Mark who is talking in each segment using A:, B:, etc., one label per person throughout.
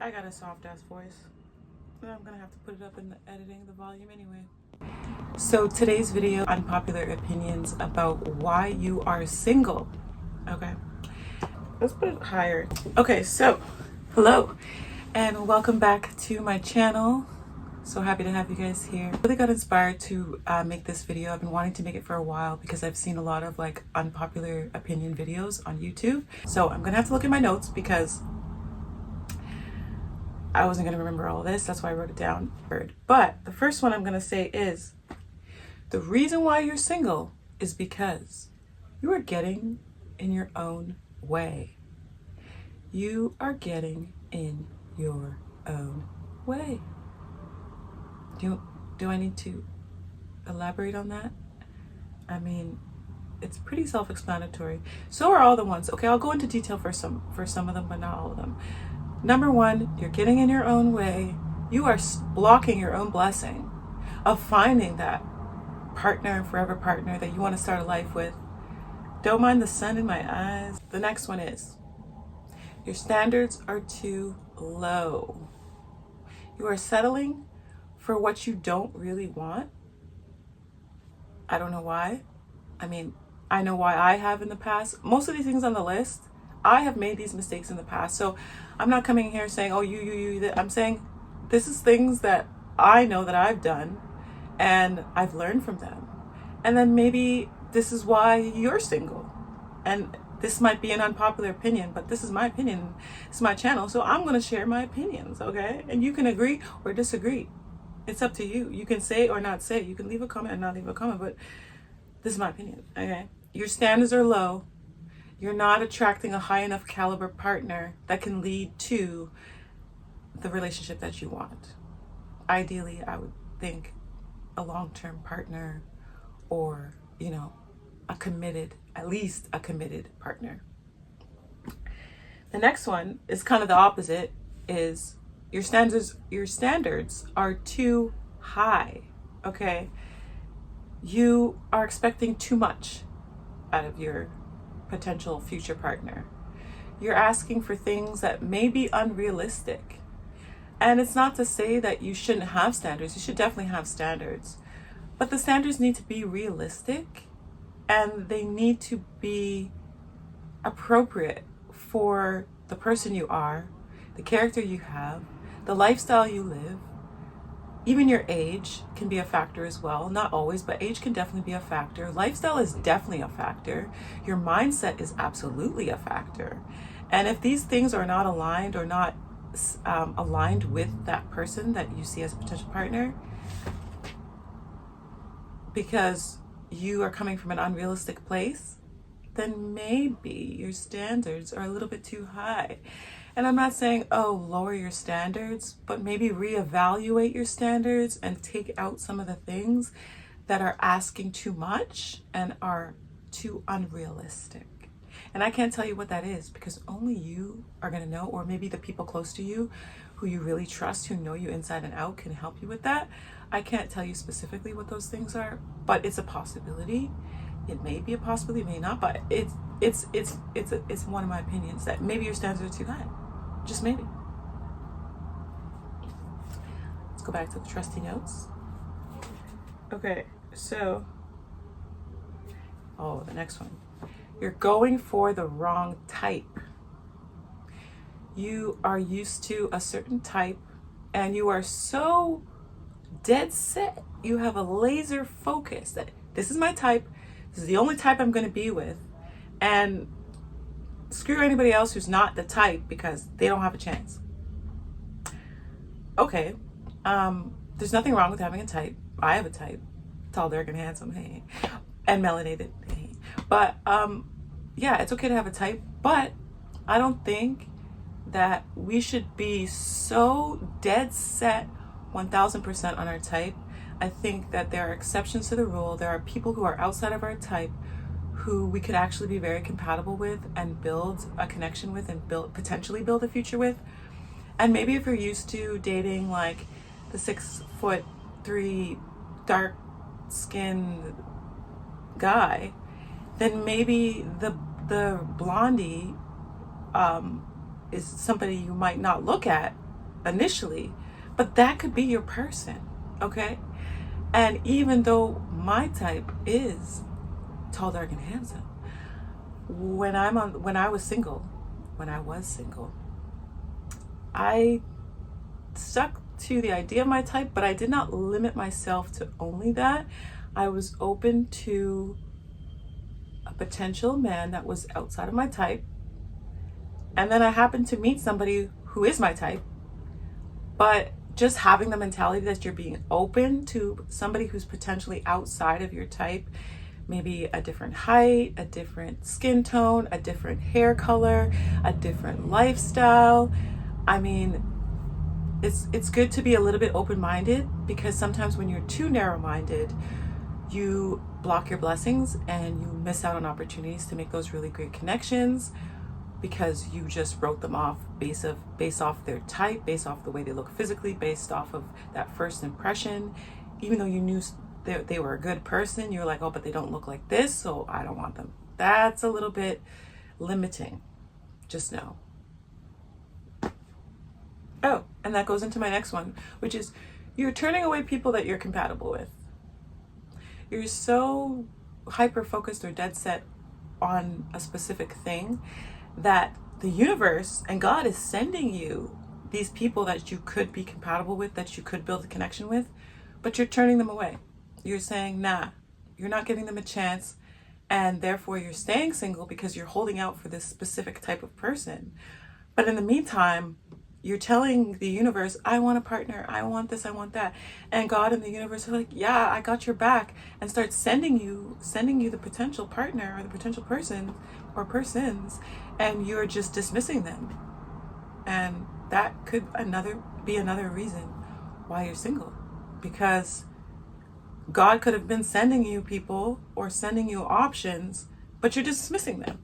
A: I got a soft ass voice. And I'm gonna have to put it up in the editing, the volume anyway. So today's video, unpopular opinions about why you are single. Okay. Let's put it higher. Okay, so hello and welcome back to my channel. So happy to have you guys here. Really got inspired to make this video. I've been wanting to make it for a while because I've seen a lot of like unpopular opinion videos on YouTube. So I'm gonna have to look at my notes because I wasn't gonna remember all this. That's why I wrote it down. But the first one I'm gonna say is the reason why you're single is because you are getting in your own way. You are getting in your own way. Do I need to elaborate on that? I mean, it's pretty self-explanatory. So are all the ones. Okay, I'll go into detail for some of them, but not all of them. Number one, you're getting in your own way. You are blocking your own blessing of finding that partner, forever partner that you want to start a life with. Don't mind the sun in my eyes. The next one is your standards are too low. You are settling for what you don't really want. I don't know why. I mean, I know why I have in the past. Most of these things on the list, I have made these mistakes in the past. So I'm not coming here saying, oh, you. I'm saying this is things that I know that I've done and I've learned from them. And then maybe this is why you're single. And this might be an unpopular opinion, but this is my opinion. It's my channel, so I'm going to share my opinions, okay? And you can agree or disagree. It's up to you. You can say or not say. You can leave a comment or not leave a comment, but this is my opinion, okay? Your standards are low. You're not attracting a high enough caliber partner that can lead to the relationship that you want. Ideally, I would think a long-term partner or, at least a committed partner. The next one is kind of the opposite, is your standards are too high, okay? You are expecting too much out of your potential future partner. You're asking for things that may be unrealistic. And it's not to say that you shouldn't have standards. You should definitely have standards. But the standards need to be realistic and they need to be appropriate for the person you are, the character you have, the lifestyle you live. Even your age can be a factor as well. Not always, but age can definitely be a factor. Lifestyle is definitely a factor. Your mindset is absolutely a factor. And if these things are not aligned or not aligned with that person that you see as a potential partner, because you are coming from an unrealistic place, then maybe your standards are a little bit too high. And I'm not saying, oh, lower your standards, but maybe reevaluate your standards and take out some of the things that are asking too much and are too unrealistic. And I can't tell you what that is because only you are going to know, or maybe the people close to you who you really trust, who know you inside and out, can help you with that. I can't tell you specifically what those things are, but it's a possibility. It may be a possibility, it may not, but it's one of my opinions that maybe your standards are too high. Just maybe. Let's go back to the trusty notes. Okay, so the next one. You're going for the wrong type. You are used to a certain type and you are so dead set. You have a laser focus that this is my type. This is the only type I'm going to be with. And screw anybody else who's not the type because they don't have a chance. Okay. There's nothing wrong with having a type. I have a type. Tall, dark, and handsome. Hey. And melanated. Hey. But yeah, it's okay to have a type. But I don't think that we should be so dead set 1000% on our type. I think that there are exceptions to the rule. There are people who are outside of our type who we could actually be very compatible with and build a connection with and potentially build a future with. And maybe if you're used to dating like the 6'3" dark skinned guy, then maybe the blondie is somebody you might not look at initially, but that could be your person, okay? And even though my type is tall, dark, and handsome, when I was single, I stuck to the idea of my type, but I did not limit myself to only that. I was open to a potential man that was outside of my type. And then I happened to meet somebody who is my type. But just having the mentality that you're being open to somebody who's potentially outside of your type, maybe a different height, a different skin tone, a different hair color, a different lifestyle. I mean, it's good to be a little bit open-minded, because sometimes when you're too narrow-minded, you block your blessings and you miss out on opportunities to make those really great connections, because you just wrote them off based off their type, based off the way they look physically, based off of that first impression. Even though you knew they were a good person, you're like, oh, but they don't look like this, so I don't want them. That's a little bit limiting. Just know. Oh, and that goes into my next one, which is you're turning away people that you're compatible with. You're so hyper-focused or dead set on a specific thing that the universe and God is sending you these people that you could be compatible with, that you could build a connection with, but you're turning them away. You're saying, nah, you're not giving them a chance, and therefore you're staying single because you're holding out for this specific type of person. But in the meantime, you're telling the universe, I want a partner, I want this, I want that. And God and the universe are like, yeah, I got your back, and start sending you the potential partner or the potential person or persons, and you're just dismissing them. And that could be another reason why you're single, because God could have been sending you people or sending you options, but you're dismissing them.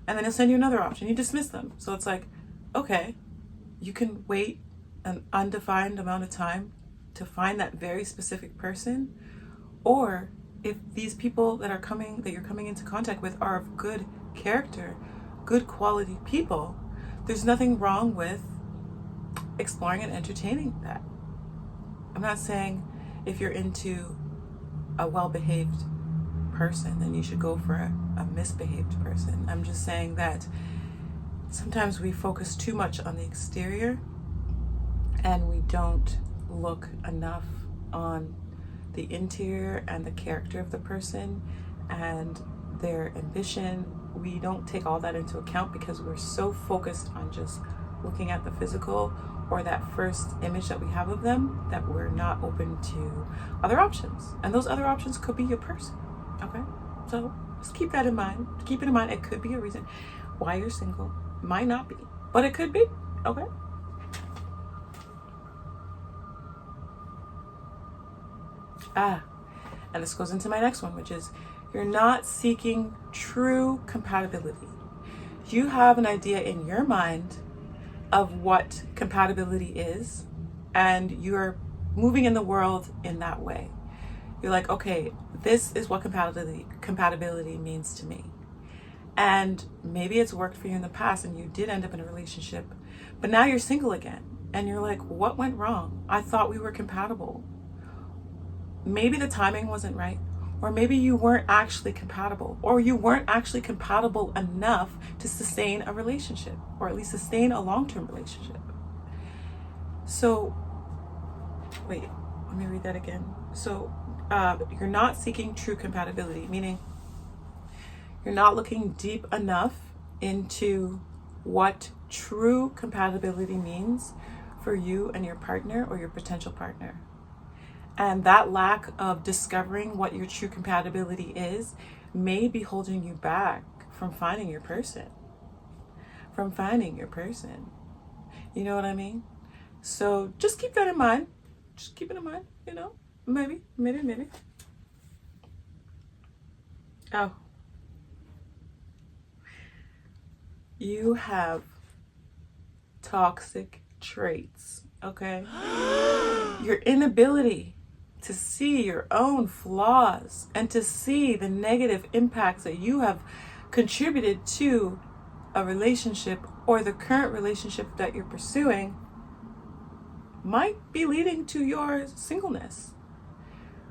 A: And then he'll send you another option, you dismiss them. So it's like, okay, you can wait an undefined amount of time to find that very specific person. Or if these people that you're coming into contact with are of good character, good quality people, there's nothing wrong with exploring and entertaining that. I'm not saying if you're into a well-behaved person, then you should go for a misbehaved person. I'm just saying that sometimes we focus too much on the exterior and we don't look enough on the interior and the character of the person and their ambition. We don't take all that into account because we're so focused on just looking at the physical or that first image that we have of them, that we're not open to other options. And those other options could be your person, okay? So just keep that in mind. Keep it in mind. It could be a reason why you're single. Might not be, but it could be, okay? And this goes into my next one, which is you're not seeking true compatibility. You have an idea in your mind of what compatibility is, and you're moving in the world in that way. You're like, okay, this is what compatibility means to me. And maybe it's worked for you in the past and you did end up in a relationship, but now you're single again and you're like, what went wrong? I thought we were compatible. Maybe the timing wasn't right, or maybe you weren't actually compatible, or you weren't actually compatible enough to sustain a relationship, or at least sustain a long-term relationship. So, wait, let me read that again. So, you're not seeking true compatibility, meaning you're not looking deep enough into what true compatibility means for you and your partner or your potential partner. And that lack of discovering what your true compatibility is may be holding you back from finding your person. You know what I mean? So just keep that in mind. Just keep it in mind, you know? Maybe. Oh. You have toxic traits, okay? Your inability to see your own flaws and to see the negative impacts that you have contributed to a relationship or the current relationship that you're pursuing might be leading to your singleness.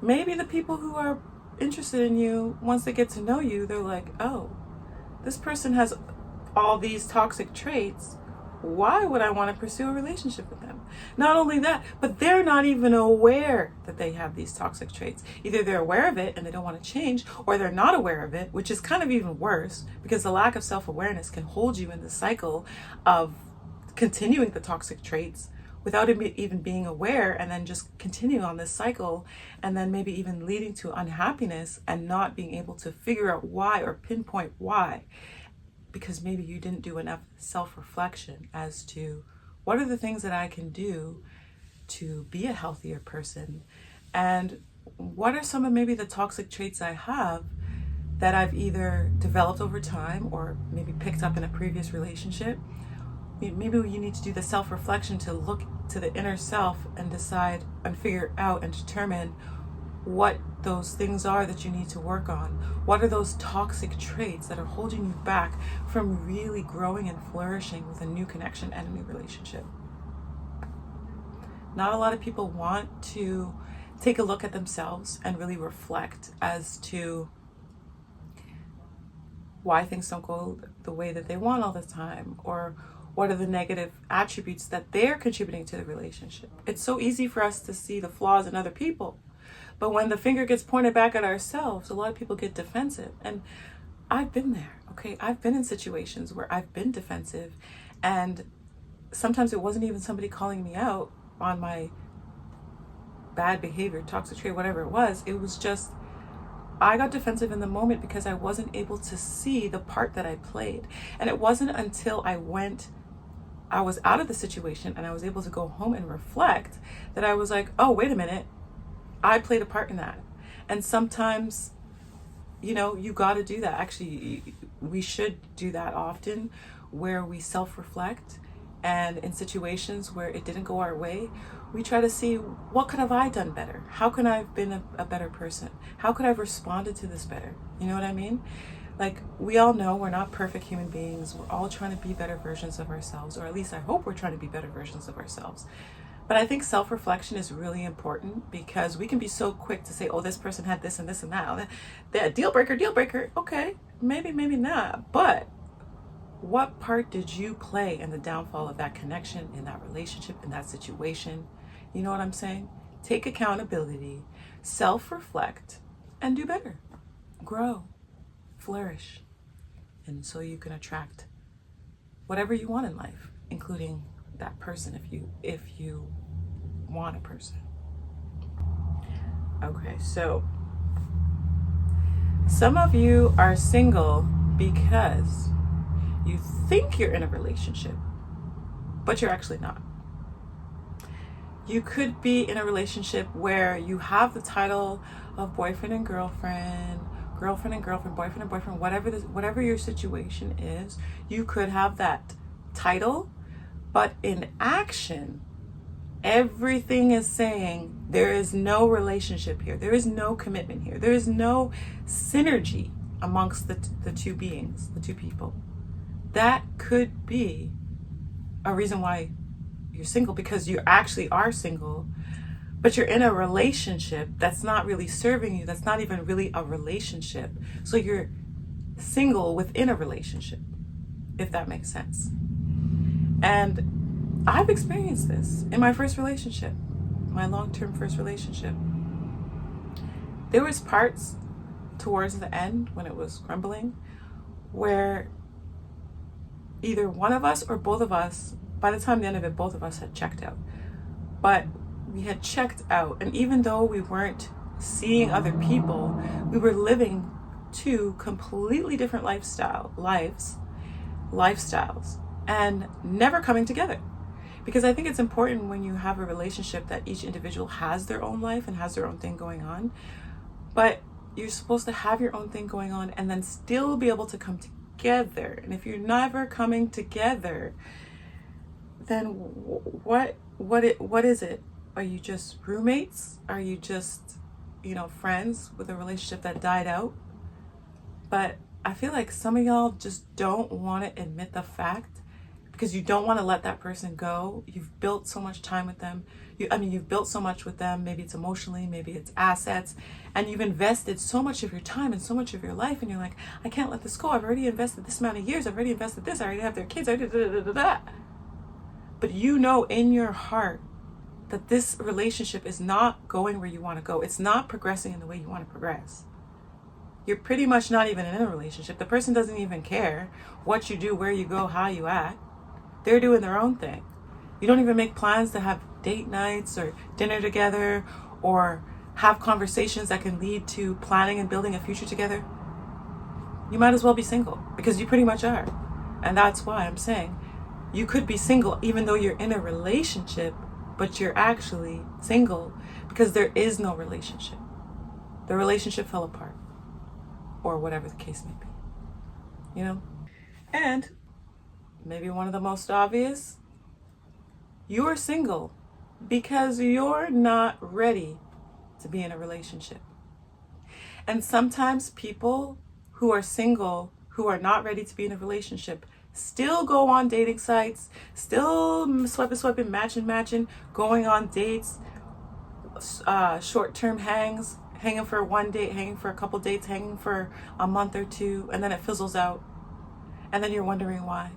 A: Maybe the people who are interested in you, once they get to know you, they're like, oh, this person has all these toxic traits. Why would I want to pursue a relationship with them? Not only that, but they're not even aware that they have these toxic traits. Either they're aware of it and they don't want to change, or they're not aware of it, which is kind of even worse, because the lack of self-awareness can hold you in the cycle of continuing the toxic traits without even being aware, and then just continuing on this cycle, and then maybe even leading to unhappiness and not being able to figure out why or pinpoint why, because maybe you didn't do enough self-reflection as to what are the things that I can do to be a healthier person, and what are some of maybe the toxic traits I have that I've either developed over time or maybe picked up in a previous relationship. Maybe you need to do the self-reflection to look to the inner self and decide and figure out and determine what those things are that you need to work on. What are those toxic traits that are holding you back from really growing and flourishing with a new connection and a new relationship? Not a lot of people want to take a look at themselves and really reflect as to why things don't go the way that they want all the time, or what are the negative attributes that they're contributing to the relationship. It's so easy for us to see the flaws in other people, but when the finger gets pointed back at ourselves, a lot of people get defensive. And I've been there, okay? I've been in situations where I've been defensive, and sometimes it wasn't even somebody calling me out on my bad behavior, toxic trait, whatever it was. It was just, I got defensive in the moment because I wasn't able to see the part that I played. And it wasn't until I was out of the situation and I was able to go home and reflect that I was like, oh, wait a minute, I played a part in that. And sometimes, you got to do that. Actually, we should do that often, where we self-reflect, and in situations where it didn't go our way, we try to see, what could have I done better? How can I have been a better person? How could I have responded to this better? You know what I mean? Like, we all know we're not perfect human beings. We're all trying to be better versions of ourselves, or at least I hope we're trying to be better versions of ourselves. But I think self-reflection is really important, because we can be so quick to say, oh, this person had this and this and that. That deal breaker. Okay, maybe not. But what part did you play in the downfall of that connection, in that relationship, in that situation? You know what I'm saying? Take accountability, self-reflect, and do better. Grow, flourish. And so you can attract whatever you want in life, including that person if you want a person. Okay, so some of you are single because you think you're in a relationship, but you're actually not. You could be in a relationship where you have the title of boyfriend and girlfriend, boyfriend and boyfriend, whatever your situation is. You could have that title, but in action, everything is saying there is no relationship here. There is no commitment here. There is no synergy amongst the two beings, the two people. That could be a reason why you're single, because you actually are single, but you're in a relationship that's not really serving you. That's not even really a relationship. So you're single within a relationship, if that makes sense. And I've experienced this in my first relationship, my long-term first relationship. There was parts towards the end when it was crumbling where either one of us or both of us, by the time the end of it, both of us had checked out. But we had checked out, and even though we weren't seeing other people, we were living two completely different lifestyles, and never coming together. Because I think it's important when you have a relationship that each individual has their own life and has their own thing going on, but you're supposed to have your own thing going on and then still be able to come together. And if you're never coming together, then what is it? Are you just roommates? Are you just, friends with a relationship that died out? But I feel like some of y'all just don't want to admit the fact because you don't want to let that person go. You've built so much time with them. You've built so much with them. Maybe it's emotionally, maybe it's assets, and you've invested so much of your time and so much of your life, and you're like, I can't let this go. I've already invested this amount of years. I've already invested this. I already have their kids. But you know in your heart that this relationship is not going where you want to go. It's not progressing in the way you want to progress. You're pretty much not even in a relationship. The person doesn't even care what you do, where you go, how you act. They're doing their own thing. You don't even make plans to have date nights or dinner together or have conversations that can lead to planning and building a future together. You might as well be single, because you pretty much are. And that's why I'm saying you could be single even though you're in a relationship, but you're actually single because there is no relationship. The relationship fell apart, or whatever the case may be. And maybe one of the most obvious, you're single because you're not ready to be in a relationship. And sometimes people who are single, who are not ready to be in a relationship, still go on dating sites, still swiping, matching, going on dates, short-term hanging for one date, hanging for a couple dates, hanging for a month or two, and then it fizzles out. And then you're wondering why.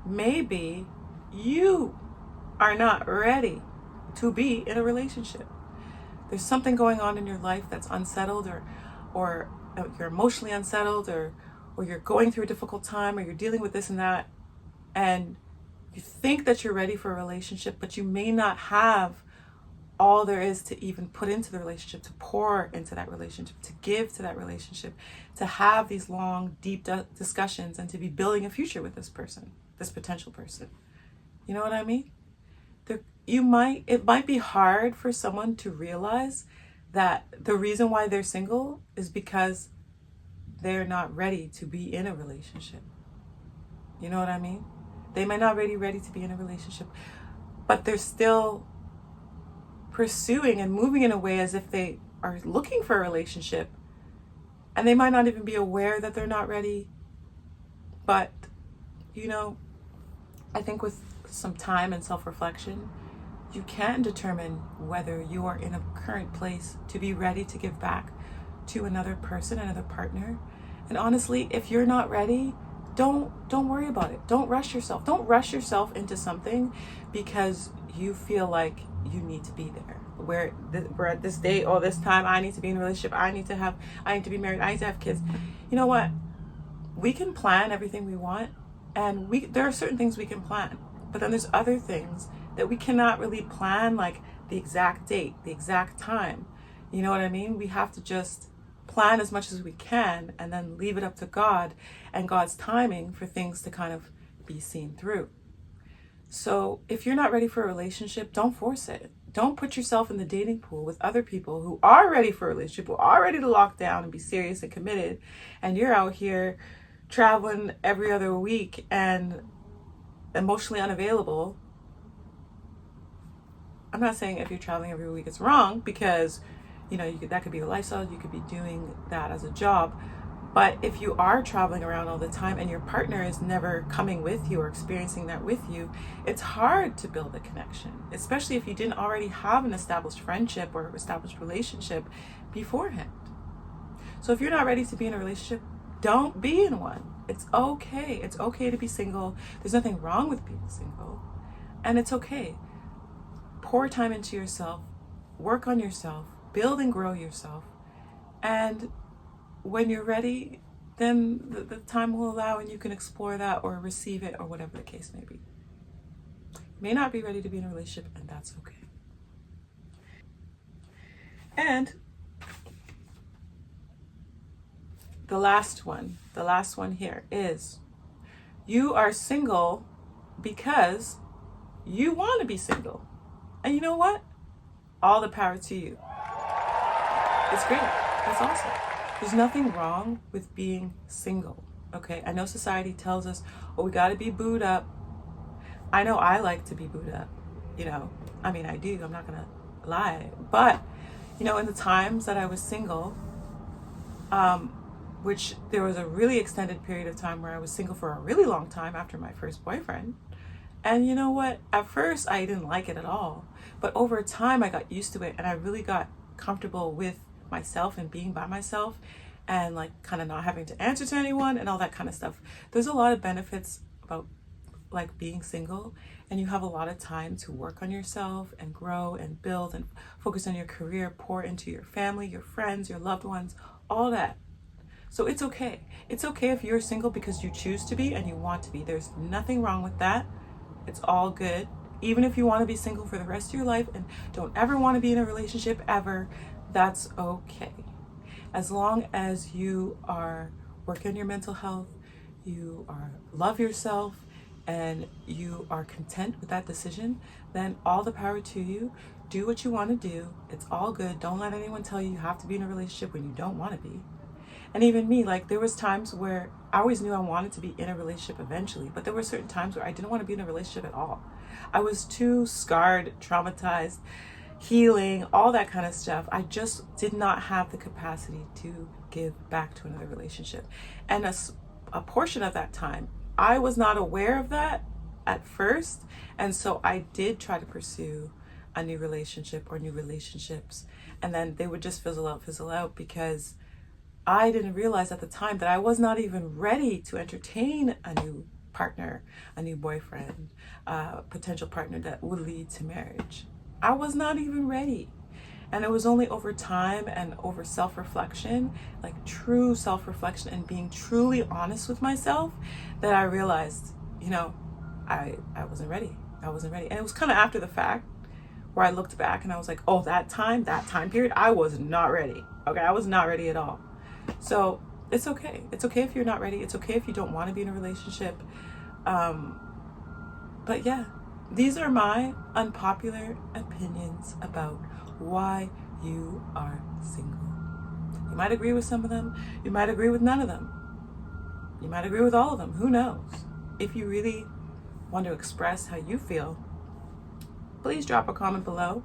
A: Maybe you are not ready to be in a relationship. There's something going on in your life that's unsettled, or you're emotionally unsettled, or you're going through a difficult time, or you're dealing with this and that, and you think that you're ready for a relationship, but you may not have all there is to even put into the relationship, to pour into that relationship, to give to that relationship, to have these long, deep discussions, and to be building a future with this person, this potential person. You know what I mean? It might be hard for someone to realize that the reason why they're single is because they're not ready to be in a relationship. You know what I mean? They might not be ready to be in a relationship, but they're still pursuing and moving in a way as if they are looking for a relationship, and they might not even be aware that they're not ready. But I think with some time and self-reflection, you can determine whether you are in a current place to be ready to give back to another person, another partner. And honestly, if you're not ready, don't worry about it. Don't rush yourself. Don't rush yourself into something because you feel like you need to be there. We're at this date or this time, I need to be in a relationship, I need to be married, I need to have kids. You know what? We can plan everything we want, and there are certain things we can plan, but then there's other things that we cannot really plan, like the exact date, the exact time. You know what I mean? We have to just plan as much as we can and then leave it up to God and God's timing for things to kind of be seen through. So if you're not ready for a relationship, don't force it. Don't put yourself in the dating pool with other people who are ready for a relationship, who are ready to lock down and be serious and committed, and you're out here traveling every other week and emotionally unavailable. I'm not saying if you're traveling every week it's wrong, because that could be a lifestyle, you could be doing that as a job. But if you are traveling around all the time and your partner is never coming with you or experiencing that with you, it's hard to build a connection, especially if you didn't already have an established friendship or established relationship beforehand. So if you're not ready to be in a relationship, don't be in one. It's okay. It's okay to be single. There's nothing wrong with being single, and it's okay. Pour time into yourself, work on yourself, build and grow yourself, and when you're ready, then the time will allow and you can explore that or receive it or whatever the case may be. You may not be ready to be in a relationship, and that's okay. And the last one here is, you are single because you want to be single. And you know what? All the power to you. It's great. That's awesome. There's nothing wrong with being single, okay? I know society tells us, oh, we gotta be booed up. I know I like to be booed up, I do, I'm not gonna lie. But, in the times that I was single, which there was a really extended period of time where I was single for a really long time after my first boyfriend. And you know what? At first, I didn't like it at all. But over time, I got used to it and I really got comfortable with myself and being by myself and like kind of not having to answer to anyone and all that kind of stuff. There's a lot of benefits about like being single, and you have a lot of time to work on yourself and grow and build and focus on your career, pour into your family, your friends, your loved ones, all that. So it's okay. It's okay if you're single because you choose to be and you want to be. There's nothing wrong with that. It's all good. Even if you want to be single for the rest of your life and don't ever want to be in a relationship ever, that's okay. As long as you are working on your mental health, you are love yourself, and you are content with that decision, then all the power to you. Do what you want to do. It's all good. Don't let anyone tell you you have to be in a relationship when you don't want to be. And even me, like there was times where I always knew I wanted to be in a relationship eventually, but there were certain times where I didn't want to be in a relationship at all. I was too scarred, traumatized, healing, all that kind of stuff. I just did not have the capacity to give back to another relationship. And a portion of that time, I was not aware of that at first. And so I did try to pursue a new relationship or new relationships. And then they would just fizzle out because I didn't realize at the time that I was not even ready to entertain a new partner, a new boyfriend, a potential partner that would lead to marriage. I was not even ready. And it was only over time and over self-reflection, like true self-reflection and being truly honest with myself, that I realized, I wasn't ready. I wasn't ready. And it was kind of after the fact where I looked back and I was like, oh, that time period, I was not ready. Okay, I was not ready at all. So it's okay. It's okay if you're not ready. It's okay if you don't want to be in a relationship. But yeah, these are my unpopular opinions about why you are single. You might agree with some of them. You might agree with none of them. You might agree with all of them. Who knows? If you really want to express how you feel, please drop a comment below.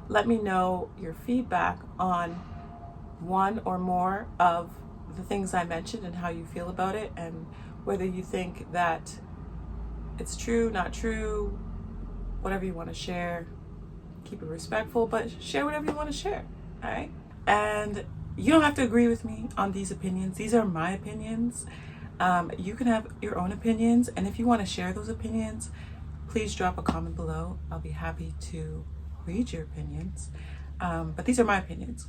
A: Let me know your feedback on one or more of the things I mentioned and how you feel about it, and whether you think that it's true, not true, whatever you want to share. Keep it respectful, but share whatever you want to share, all right? And you don't have to agree with me on these opinions. These are my opinions. You can have your own opinions, and if you want to share those opinions, please drop a comment below. I'll be happy to read your opinions. But these are my opinions.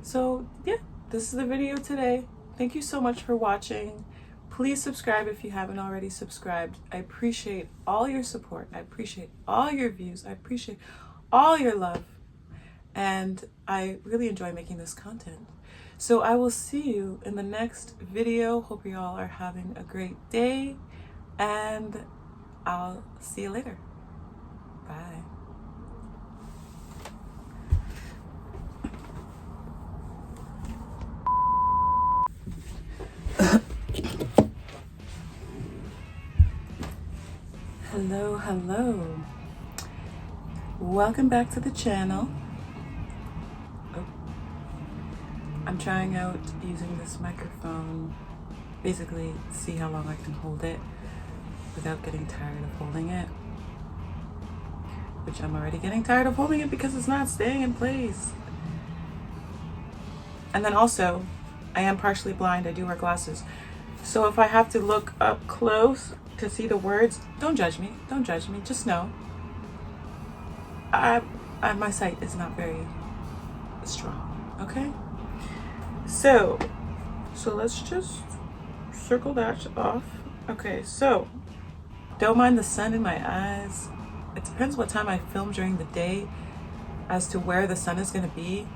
A: So yeah, this is the video today. Thank you so much for watching. Please subscribe if you haven't already subscribed. I appreciate all your support. I appreciate all your views. I appreciate all your love. And I really enjoy making this content. So I will see you in the next video. Hope you all are having a great day, and I'll see you later. Bye. Hello. Welcome back to the channel. I'm trying out using this microphone, basically see how long I can hold it without getting tired of holding it, which I'm already getting tired of holding it because it's not staying in place. And then also, I am partially blind. I do wear glasses. So if I have to look up close to see the words, don't judge me. Don't judge me. Just know my sight is not very strong, okay? So let's just circle that off. Okay, so don't mind the sun in my eyes. It depends what time I film during the day as to where the sun is going to be.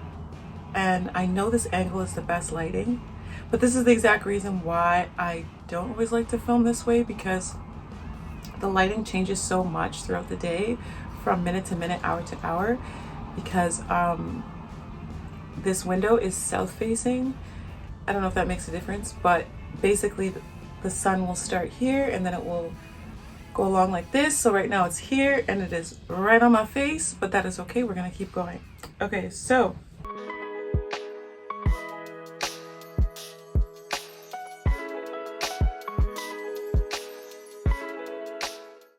A: And I know this angle is the best lighting, but this is the exact reason why I don't always like to film this way, because the lighting changes so much throughout the day, from minute to minute, hour to hour, because this window is south facing. I don't know if that makes a difference, but basically the sun will start here and then it will go along like this. So right now it's here and it is right on my face, but that is okay. We're gonna keep going. Okay, so